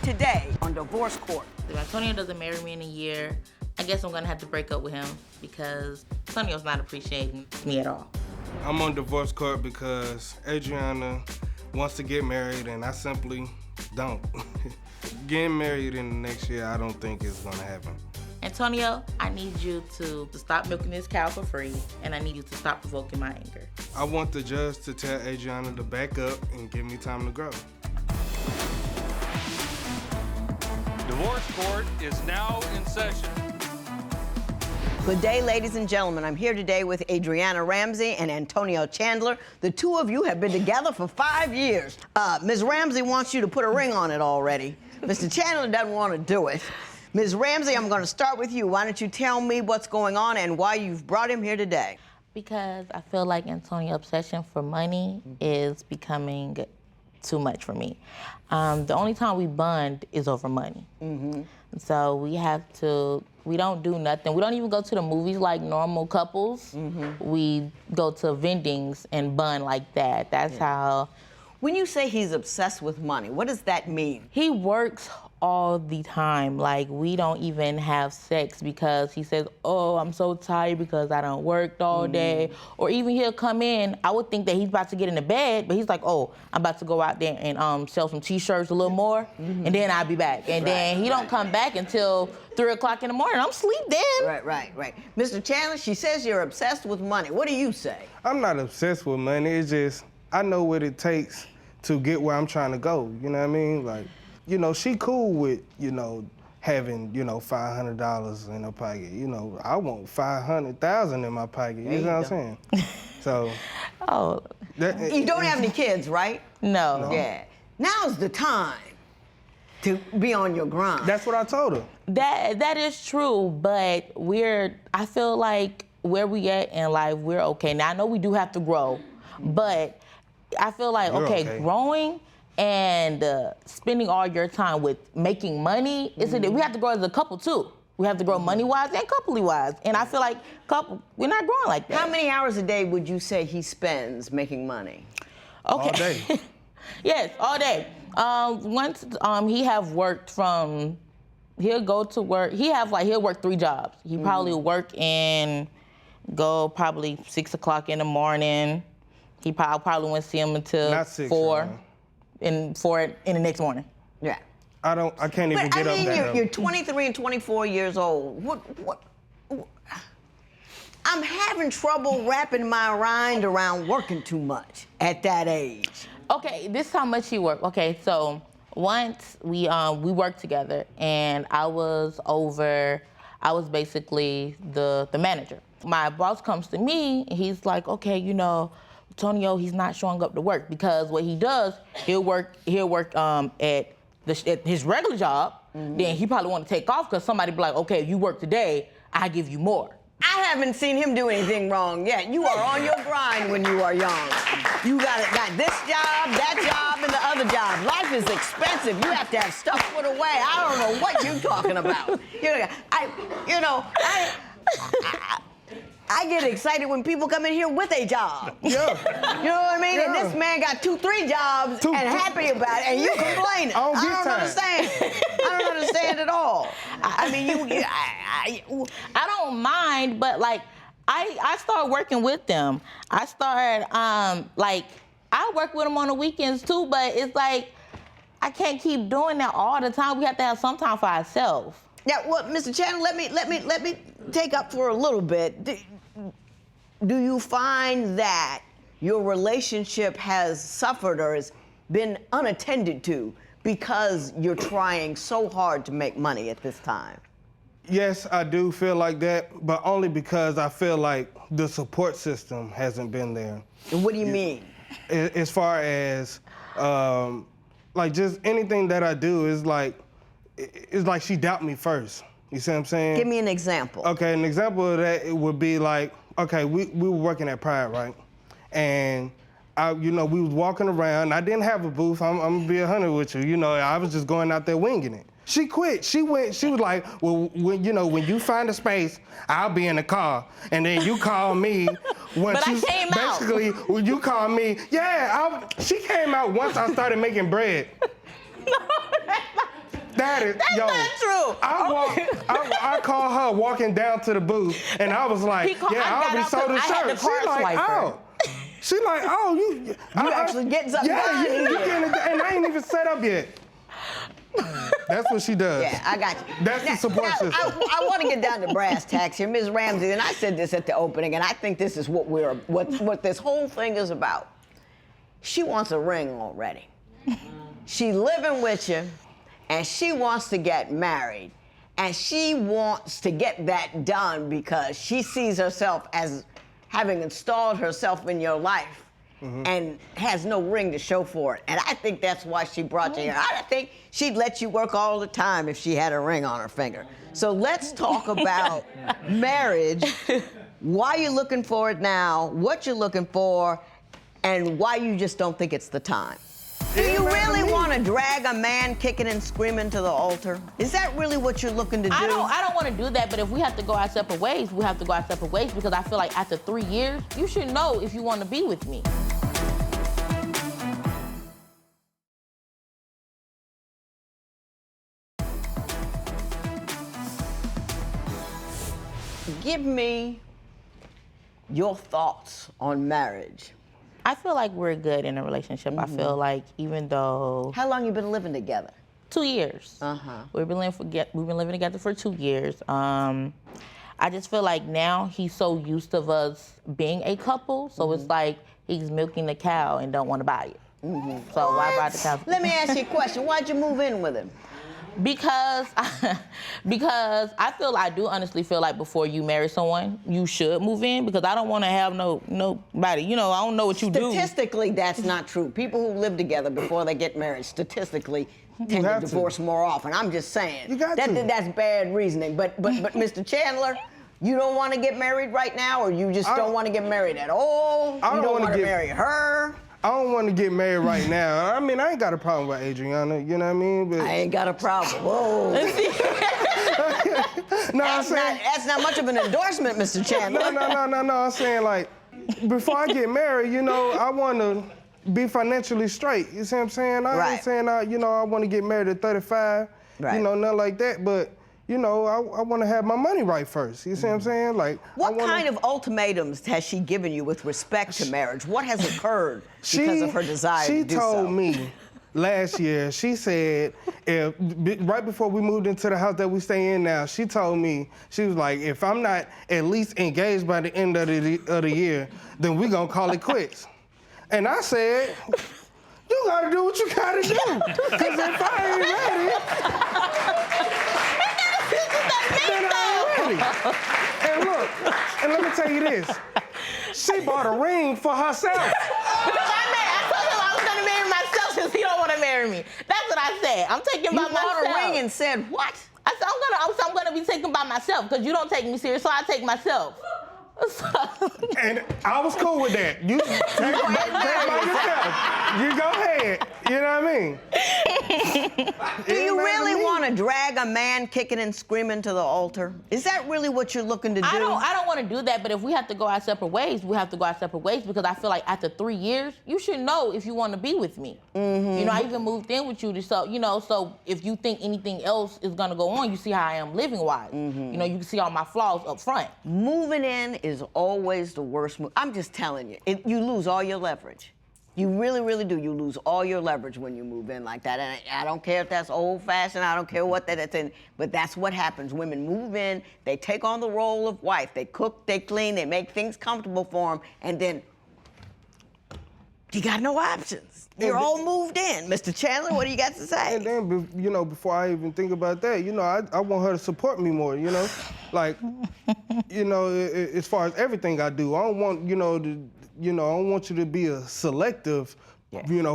today on Divorce Court. If Antonio doesn't marry me in a year, I guess I'm gonna have to break up with him because Antonio's not appreciating me at all. I'm on Divorce Court because Adrianna wants to get married and I simply don't. Getting married in the next year, I don't think it's gonna happen. Antonio, I need you to stop milking this cow for free, and I need you to stop provoking my anger. I want the judge to tell Adrianna to back up and give me time to grow. Divorce Court is now in session. Good day, ladies and gentlemen. I'm here today with Adrianna Ramsey and Antonio Chandler. The two of you have been together for 5 years. Ms. Ramsey wants you to put a ring on it already. Mr. Chandler doesn't want to do it. Ms. Ramsey, I'm going to start with you. Why don't you tell me what's going on and why you've brought him here today? Because I feel like Antonio's obsession for money is becoming too much for me. The only time we bond is over money. So we don't do nothing. We don't even go to the movies like normal couples. We go to vendings and bond like that. That's how. When you say he's obsessed with money, what does that mean? He works all the time. Like, we don't even have sex because he says, oh, I'm so tired because I done worked all day. Or even he'll come in, I would think that he's about to get in the bed, but he's like, oh, I'm about to go out there and sell some t-shirts a little more, and then I'll be back. And then he don't come back until 3 o'clock in the morning. I'm asleep then. Right. Mr. Chandler, she says you're obsessed with money. What do you say? I'm not obsessed with money. It's just, I know what it takes to get where I'm trying to go. You know what I mean? Like, you know, she cool with, you know, having, you know, $500 in her pocket. You know, I want $500,000 in my pocket. You know what I'm saying? So. Oh. You don't have any kids, right? No. Yeah. Now's the time to be on your grind. That's what I told her. That is true, but I feel like where we at in life, we're okay. Now, I know we do have to grow, but I feel like, okay, growing and spending all your time with making money, we have to grow as a couple too. We have to grow money-wise and couple-wise. And I feel like we're not growing like that. How many hours a day would you say he spends making money? Okay. All day. Yes, all day. Once he have worked from, he'll go to work. He'll work 3 jobs. He probably work go probably 6 o'clock in the morning. I'll probably won't see him until Not 6, 4 in the next morning. Yeah. I can't even get up that you're 23 and 24 years old. What? I'm having trouble wrapping my mind around working too much at that age. Okay, this is how much he worked. Okay, so once we worked together, and I was basically the manager. My boss comes to me, and he's like, okay, you know, Antonio, he's not showing up to work because what he does, he'll work at his regular job. Then he probably want to take off because somebody be like, okay, if you work today, I give you more. I haven't seen him do anything wrong yet. You are on your grind when you are young. You got this job, that job, and the other job. Life is expensive. You have to have stuff put away. I don't know what you're talking about. I get excited when people come in here with a job. Yeah. You know what I mean? Yeah. And this man got 2-3 jobs and happy about it, and you complaining. I don't understand. I don't understand at all. I mean, I don't mind, but like, I started working with them. I started, I work with them on the weekends too, but it's like, I can't keep doing that all the time. We have to have some time for ourselves. Yeah, well, Mr. Chandler, let me take up for a little bit. Do you find that your relationship has suffered or has been unattended to because you're trying so hard to make money at this time? Yes, I do feel like that, but only because I feel like the support system hasn't been there. And what do you mean? As far as, like, just anything that I do is like, it's like she doubt me first. You see what I'm saying? Give me an example. Okay, an example of that, it would be like, okay, we were working at Pride, right? And we was walking around. I didn't have a booth. I'm gonna be 100 with you. You know, I was just going out there winging it. She quit. She was like, well, when you find a space, I'll be in the car, and then you call me. But I came out. Basically, when you call me, yeah, she came out once I started making bread. That is, That's yo. not true. I call her walking down to the booth, and I was like, I already sold the I had shirt. the card swiper. She like, oh, you actually getting something done. Yeah, you getting it, and I ain't even set up yet. That's what she does. Yeah, I got you. That's the support system. I want to get down to brass tacks here, Ms. Ramsey, and I said this at the opening, and I think this is what this whole thing is about. She wants a ring already. She's living with you, and she wants to get married, and she wants to get that done because she sees herself as having installed herself in your life. And has no ring to show for it. And I think that's why she brought you here. I think she'd let you work all the time if she had a ring on her finger. So let's talk about marriage, why you're looking for it now, what you're looking for, and why you just don't think it's the time. Do you really want to drag a man kicking and screaming to the altar? Is that really what you're looking to do? I don't want to do that, but if we have to go our separate ways, we have to go our separate ways because I feel like after 3 years, you should know if you want to be with me. Give me your thoughts on marriage. I feel like we're good in a relationship. I feel like even though How long you been living together? 2 years. We've been living together for 2 years. I just feel like now he's so used to us being a couple, so it's like he's milking the cow and don't want to buy it. So why buy the cow? Let me ask you a question. Why'd you move in with him? Because I do honestly feel like before you marry someone, you should move in because I don't want to have nobody. You know, I don't know what you do. Statistically, that's not true. People who live together before they get married statistically tend to divorce more often. I'm just saying. That's bad reasoning. But Mr. Chandler, you don't want to get married right now, or you just don't want to get married at all? You don't want to marry her? I don't want to get married right now. I mean, I ain't got a problem with Adrianna, you know what I mean? But I ain't got a problem. Whoa. That's not much of an endorsement, Mr. Chandler. No. I'm saying, like, before I get married, you know, I want to be financially straight. You see what I'm saying? I ain't saying, I want to get married at 35, you know, nothing like that. But, you know, I want to have my money right first. You see what I'm saying? Like, what kind of ultimatums has she given you with respect to marriage? What has occurred because of her desire to do so? She told me last year, she said, right before we moved into the house that we stay in now, she told me, she was like, if I'm not at least engaged by the end of the year, then we gonna call it quits. And I said, you gotta do what you gotta do. Because if I ain't ready, then I ain't ready. And look, and let me tell you this. She bought a ring for herself. I told him I was gonna marry myself since he don't want to marry me. That's what I said. I'm taking by myself. You bought a ring and said what? I said I'm gonna be taken by myself because you don't take me serious, so I take myself. And I was cool with that. You take by yourself. You go ahead. You know what I mean? Do you really want to drag a man kicking and screaming to the altar? Is that really what you're looking to do? I don't want to do that, but if we have to go our separate ways, we have to go our separate ways because I feel like after 3 years, you should know if you want to be with me. You know, I even moved in with you, so if you think anything else is gonna go on, you see how I am living-wise. You know, you can see all my flaws up front. Moving in is always the worst move. I'm just telling you, you lose all your leverage. You really, really do. You lose all your leverage when you move in like that. And I don't care if that's old-fashioned. I don't care what that's in. But that's what happens. Women move in. They take on the role of wife. They cook, they clean, they make things comfortable for them. And then you got no options. You're all moved in. Mr. Chandler, what do you got to say? And then, you know, before I even think about that, you know, I want her to support me more, you know? Like, you know, as far as everything I do, I don't want, I don't want you to be a selective,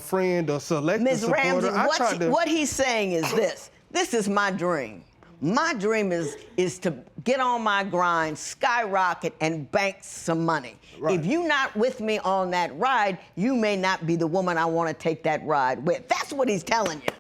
friend or selective Ms. supporter. Ramsey, what he's saying is this. This is my dream. My dream is to get on my grind, skyrocket, and bank some money. Right. If you're not with me on that ride, you may not be the woman I want to take that ride with. That's what he's telling you.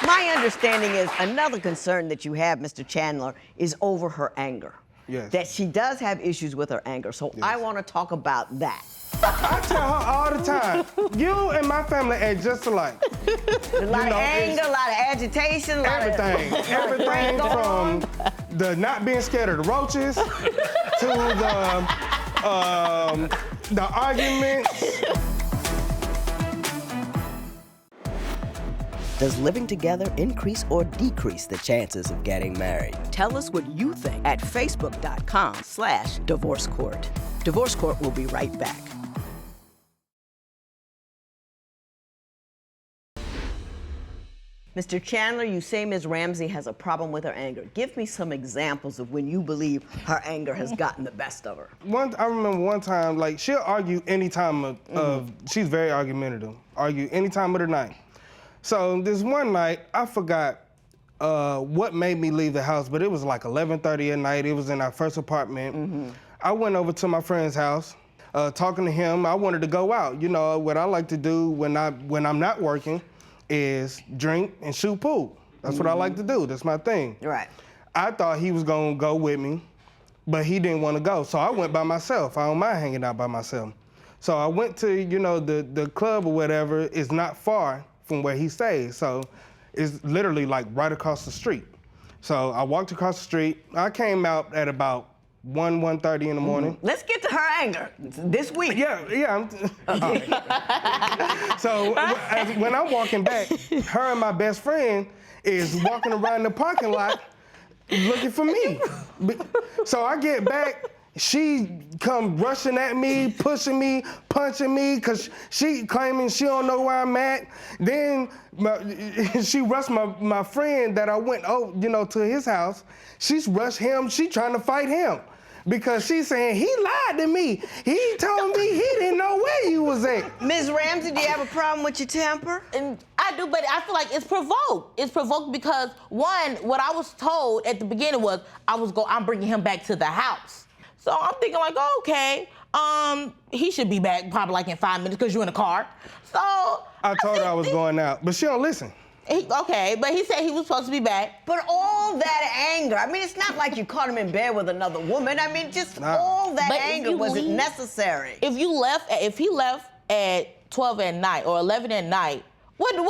My understanding is another concern that you have, Mr. Chandler, is over her anger. Yes. That she does have issues with her anger. So I want to talk about that. I tell her all the time, you and my family are just alike. A lot of anger, a lot of agitation, a lot Everything. of Everything from the not being scared of the roaches to the arguments. Does living together increase or decrease the chances of getting married? Tell us what you think at facebook.com/Divorce Court. Divorce Court will be right back. Mr. Chandler, you say Ms. Ramsey has a problem with her anger. Give me some examples of when you believe her anger has gotten the best of her. I remember one time, like, she'll argue any time she's very argumentative, argue any time of the night. So this one night, I forgot what made me leave the house, but it was like 11:30 at night. It was in our first apartment. I went over to my friend's house, talking to him. I wanted to go out. You know, what I like to do when I'm not working is drink and shoot pool. That's what I like to do. That's my thing. Right. I thought he was gonna go with me, but he didn't want to go. So I went by myself. I don't mind hanging out by myself. So I went to, you know, the club or whatever is not far from where he stays. So it's literally like right across the street. So I walked across the street. I came out at about 1:30 in the morning. Let's get to her anger this week. Yeah. So when I'm walking back, her and my best friend is walking around the parking lot looking for me. So I get back, she come rushing at me, pushing me, punching me, because she claiming she don't know where I'm at. Then she rushed my friend that I went to his house. She's rushed him, she trying to fight him. Because she's saying, he lied to me. He told me he didn't know where you was at. Ms. Ramsey, do you have a problem with your temper? And I do, but I feel like it's provoked. It's provoked because, one, what I was told at the beginning was I'm bringing him back to the house. So I'm thinking like, oh, okay, he should be back probably like in 5 minutes because you're in the car. So I told her I was going out, but she don't listen. But he said he was supposed to be back. But all that anger, I mean, it's not like you caught him in bed with another woman. I mean, just all that anger wasn't necessary. If he left at 12 at night or 11 at night, what do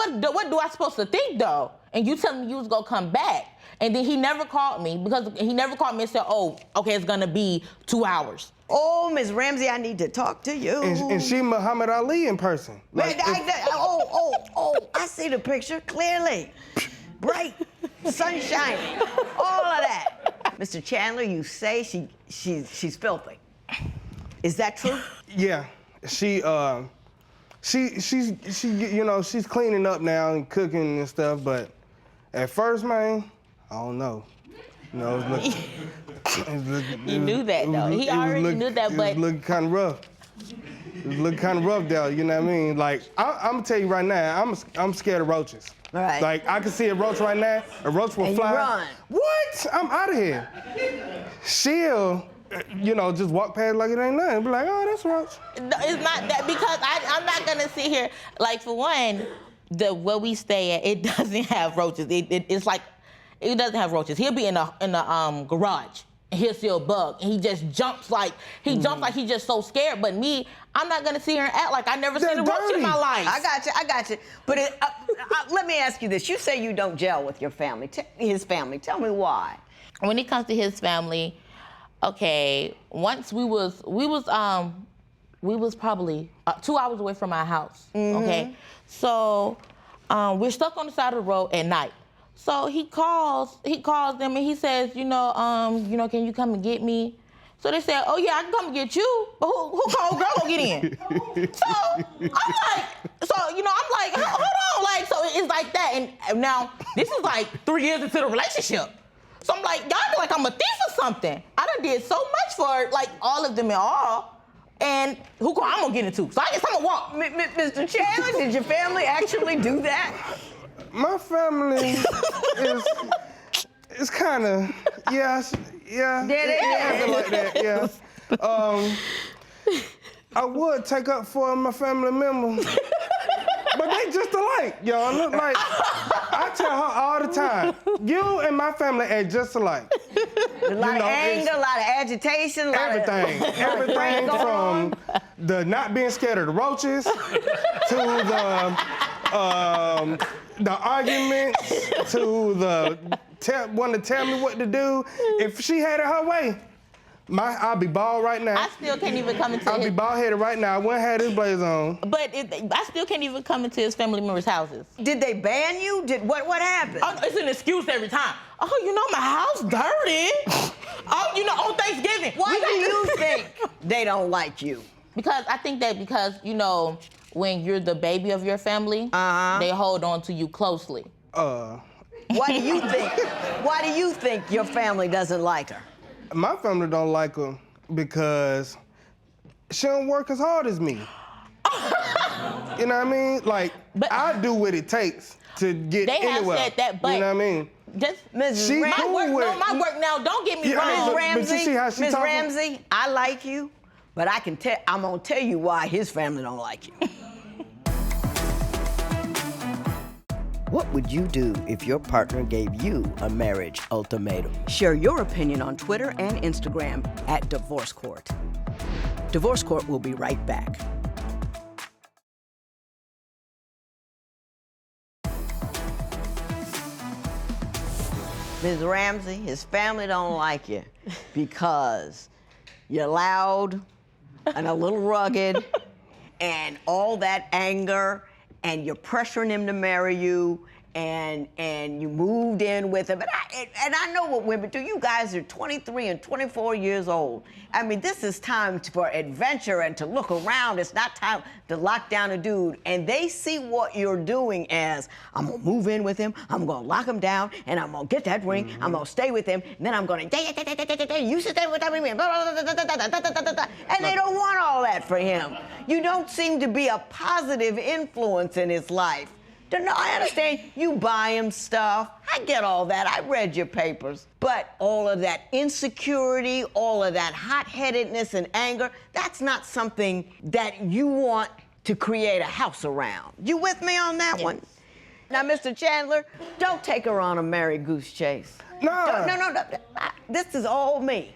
I supposed to think though? And you telling me you was gonna come back. And then he never called me because he never called me and said, oh, okay, it's gonna be 2 hours. Oh, Ms. Ramsey, I need to talk to you. And she Muhammad Ali in person. Like, I see the picture clearly. Bright, sun shining, all of that. Mr. Chandler, you say she's filthy. Is that true? Yeah, she's cleaning up now and cooking and stuff, but at first, man, I don't know. You know, it was You knew that though. He already knew that, but it was looking kind of rough. It was looking kind of rough there. You know what I mean? Like I'm gonna tell you right now, I'm scared of roaches. Right. Like I can see a roach right now. A roach will fly. You run. What? I'm out of here. She'll, just walk past like it ain't nothing. Be like, oh, that's a roach. No, it's not that because I'm not gonna sit here. Like for one, where we stay at, it doesn't have roaches. It's like. It doesn't have roaches. He'll be in the garage and he'll see a bug and he just jumps like he's just so scared. But me, I'm not gonna sit here and act like I never seen a roach in my life. I got you. But let me ask you this: you say you don't gel with your family, his family. Tell me why. When it comes to his family, okay. Once we was probably 2 hours away from our house. Okay, so we're stuck on the side of the road at night. So he calls them and he says, can you come and get me? So they said, oh yeah, I can come and get you, but who called girl gonna get in? So I'm like, hold on, like, so it's like that. And now this is like 3 years into the relationship. So I'm like, y'all feel like I'm a thief or something. I done did so much for like all of them and all. And I'm gonna get into. So I guess I'm gonna walk. Mr. Chandler, did your family actually do that? My family is kind of, yeah. It like that, yeah. I would take up for my family member, but they just alike. Y'all look like, I tell her all the time, you and my family are just alike. A lot of anger, a lot of agitation, a lot everything. of Everything going from the not being scared of the roaches to the arguments to the want to tell me what to do. If she had it her way, I'll be bald right now. I still can't even come into I'll be bald headed right now. I wouldn't have this blazer on. But I still can't even come into his family members' houses. Did they ban you? What happened? Oh, it's an excuse every time. Oh, you know my house dirty. Oh, you know on Thanksgiving. Why do you think they don't like you? Because I think that you know when you're the baby of your family, they hold on to you closely. Why do you think? Why do you think your family doesn't like her? My family don't like her because she don't work as hard as me. You know what I mean? Like, But I do what it takes to get They have anywhere. said that, but you know what I mean? Just Mrs. She Ramsey, cool my work now. Don't get me Yeah, wrong. but you see how she Ms. talking? Ramsey, I like you, but I'm gonna tell you why his family don't like you. What would you do if your partner gave you a marriage ultimatum? Share your opinion on Twitter and Instagram at Divorce Court. Divorce Court will be right back. Ms. Ramsey, his family don't like you because you're loud and a little rugged and all that anger, and you're pressuring him to marry you, and you moved in with him. And I know what women do. You guys are 23 and 24 years old. I mean, this is time for adventure and to look around. It's not time to lock down a dude. And they see what you're doing as, I'm gonna move in with him, I'm gonna lock him down, and I'm gonna get that ring, I'm gonna stay with him, and then I'm gonna, you should stay with that ring, and they don't want all that for him. You don't seem to be a positive influence in his life. No, I understand you buy him stuff. I get all that. I read your papers. But all of that insecurity, all of that hot-headedness and anger, that's not something that you want to create a house around. You with me on that one? Now, Mr. Chandler, don't take her on a Mary Goose chase. No. No. This is all me.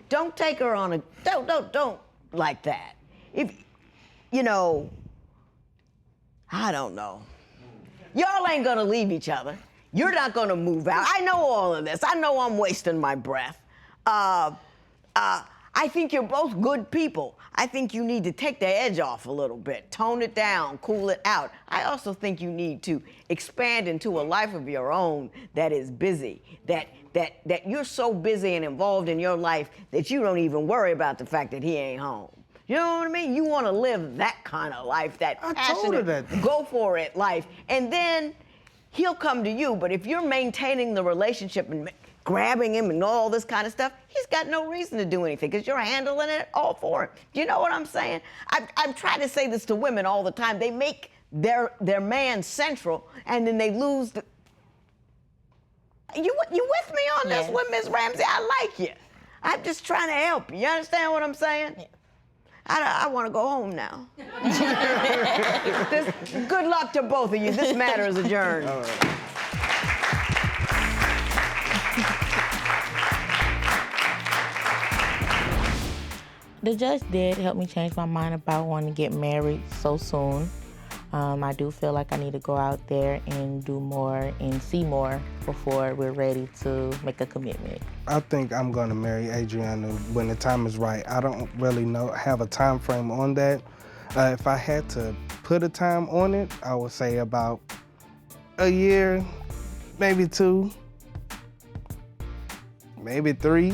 Don't take her on a, don't like that. If, you know, I don't know. Y'all ain't gonna leave each other. You're not gonna move out. I know all of this. I know I'm wasting my breath. I think you're both good people. I think you need to take the edge off a little bit, tone it down, cool it out. I also think you need to expand into a life of your own that is busy, that you're so busy and involved in your life that you don't even worry about the fact that he ain't home. You know what I mean? You want to live that kind of life, that passionate, go for it life. And then he'll come to you. But if you're maintaining the relationship and grabbing him and all this kind of stuff, he's got no reason to do anything because you're handling it all for him. Do you know what I'm saying? I'm trying to say this to women all the time. They make their man central, and then they lose the... You with me on this one, Ms. Ramsey? I like you. I'm just trying to help you. You understand what I'm saying? Yeah. I want to go home now. Good luck to both of you. This matter is adjourned. All right. The judge did help me change my mind about wanting to get married so soon. I do feel like I need to go out there and do more and see more before we're ready to make a commitment. I think I'm gonna marry Adrianna when the time is right. I don't really have a time frame on that. If I had to put a time on it, I would say about a year, maybe 2, maybe 3.